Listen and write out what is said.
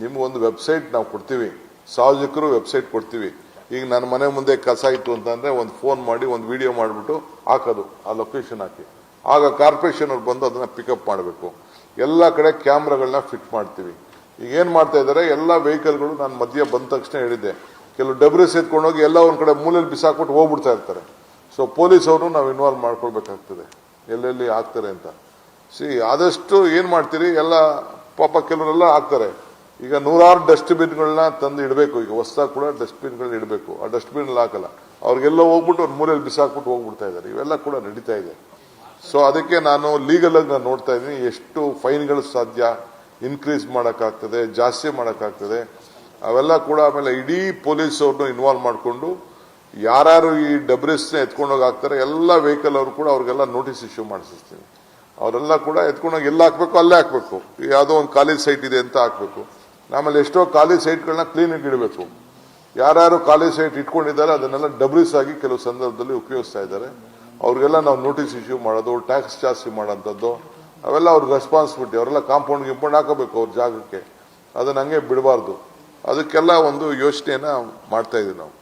ನಿಮ್ಗೊಂದು ವೆಬ್ಸೈಟ್ ನಾವು ಕೊಡ್ತೀವಿ, ಸಾರ್ವಜನಿಕರು ವೆಬ್ಸೈಟ್ ಕೊಡ್ತೀವಿ. ಈಗ ನನ್ನ ಮನೆ ಮುಂದೆ ಕಸ ಇತ್ತು ಅಂತಂದ್ರೆ ಒಂದು ಫೋನ್ ಮಾಡಿ ಒಂದು ವಿಡಿಯೋ ಮಾಡಿಬಿಟ್ಟು ಹಾಕೋದು, ಆ ಲೊಕೇಶನ್ ಹಾಕಿ, ಆಗ ಕಾರ್ಪೊರೇಷನ್ ಅವ್ರು ಬಂದು ಅದನ್ನ ಪಿಕಪ್ ಮಾಡಬೇಕು. ಎಲ್ಲ ಕಡೆ ಕ್ಯಾಮ್ರಾಗಳನ್ನ ಫಿಟ್ ಮಾಡ್ತೀವಿ. ಈಗ ಏನ್ ಮಾಡ್ತಾ ಇದ್ದಾರೆ, ಎಲ್ಲ ವೆಹಿಕಲ್ಗಳು ನಾನು ಮಧ್ಯ ಬಂದ ತಕ್ಷಣ ಹೇಳಿದ್ದೆ, ಕೆಲವು ಡಬ್ರಿಸ್ ಎತ್ಕೊಂಡೋಗಿ ಎಲ್ಲ ಒಂದ್ ಕಡೆ ಮೂಲೆಯಲ್ಲಿ ಬಿಸಾಕ್ಬಿಟ್ಟು ಹೋಗ್ಬಿಡ್ತಾ ಇರ್ತಾರೆ. ಸೊ ಪೊಲೀಸ್ ಅವರು ನಾವು ಇನ್ವಾಲ್ವ್ ಮಾಡ್ಕೊಳ್ಬೇಕಾಗ್ತದೆ ಎಲ್ಲೆಲ್ಲಿ ಆಗ್ತಾರೆ ಅಂತ. ಆದಷ್ಟು ಏನ್ ಮಾಡ್ತೀರಿ, ಎಲ್ಲ ಪಾಪ ಕೆಲವರೆಲ್ಲ ಹಾಕ್ತಾರೆ. ಈಗ 100 ಡಸ್ಟ್ಬಿನ್ಗಳನ್ನ ತಂದು ಇಡಬೇಕು. ಈಗ ಹೊಸದಾಗಿ ಕೂಡ ಡಸ್ಟ್ಬಿನ್ಗಳನ್ನ ಇಡಬೇಕು. ಆ ಡಸ್ಟ್ಬಿನ್ ಹಾಕಲ್ಲ, ಅವ್ರಿಗೆಲ್ಲ ಹೋಗ್ಬಿಟ್ಟು ಒಂದು ಮೂಲೆಯಲ್ಲಿ ಬಿಸಾಕ್ಬಿಟ್ಟು ಹೋಗ್ಬಿಡ್ತಾ ಇದ್ದಾರೆ. ಇವೆಲ್ಲ ಕೂಡ ನಡೀತಾ ಇದೆ. ಸೊ ಅದಕ್ಕೆ ನಾನು ಲೀಗಲ್ ಆಗಿ ನಾನು ನೋಡ್ತಾ ಇದ್ದೀನಿ, ಎಷ್ಟು ಫೈನ್ಗಳು ಸಾಧ್ಯ ಇನ್ಕ್ರೀಸ್ ಮಾಡೋಕ್ಕಾಗ್ತದೆ, ಜಾಸ್ತಿ ಮಾಡೋಕ್ಕಾಗ್ತದೆ, ಅವೆಲ್ಲ ಕೂಡ. ಆಮೇಲೆ ಇಡೀ ಪೊಲೀಸ್ ಅವ್ರನ್ನ ಇನ್ವಾಲ್ವ್ ಮಾಡಿಕೊಂಡು ಯಾರು ಈ ಡಬ್ರಿಸ್ನ ಎತ್ಕೊಂಡೋಗಿ ಹಾಕ್ತಾರೆ ಎಲ್ಲ ವೆಹಿಕಲ್ ಅವರು ಕೂಡ ಅವ್ರಿಗೆಲ್ಲ ನೋಟಿಸ್ ಇಶ್ಯೂ ಮಾಡಿಸ್ತೀನಿ. ಅವರೆಲ್ಲ ಕೂಡ ಎತ್ಕೊಂಡೋಗಿ ಎಲ್ಲ ಹಾಕ್ಬೇಕು, ಅಲ್ಲೇ ಹಾಕ್ಬೇಕು. ಯಾವುದೋ ಒಂದು ಖಾಲಿ ಸೈಟ್ ಇದೆ ಅಂತ ಹಾಕ್ಬೇಕು. ಆಮೇಲೆ ಎಷ್ಟೋ ಖಾಲಿ ಸೈಟ್ಗಳನ್ನ ಕ್ಲೀನಾಗಿ ಇಡಬೇಕು. ಯಾರ್ಯಾರು ಖಾಲಿ ಸೈಟ್ ಇಟ್ಕೊಂಡಿದ್ದಾರೆ ಅದನ್ನೆಲ್ಲ ಡಬ್ರಿಸ್ ಆಗಿ ಕೆಲವು ಸಂದರ್ಭದಲ್ಲಿ ಉಪಯೋಗಿಸ್ತಾ ಇದ್ದಾರೆ. ಅವ್ರಿಗೆಲ್ಲ ನಾವು ನೋಟಿಸ್ ಇಶ್ಯೂ ಮಾಡೋದು, ಟ್ಯಾಕ್ಸ್ ಜಾಸ್ತಿ ಮಾಡೋಂಥದ್ದು, ಅವೆಲ್ಲ ಅವ್ರಿಗೆ ರೆಸ್ಪಾನ್ಸಿಬಿಲಿಟಿ. ಅವರೆಲ್ಲ ಕಾಂಪೌಂಡ್ ಗಿಂಪೌಂಡ್ ಹಾಕಬೇಕು ಅವ್ರ ಜಾಗಕ್ಕೆ, ಅದನ್ನ ಹಂಗೆ ಬಿಡಬಾರ್ದು. ಅದಕ್ಕೆಲ್ಲ ಒಂದು ಯೋಚನೆಯನ್ನ ಮಾಡ್ತಾ ಇದೀವಿ ನಾವು.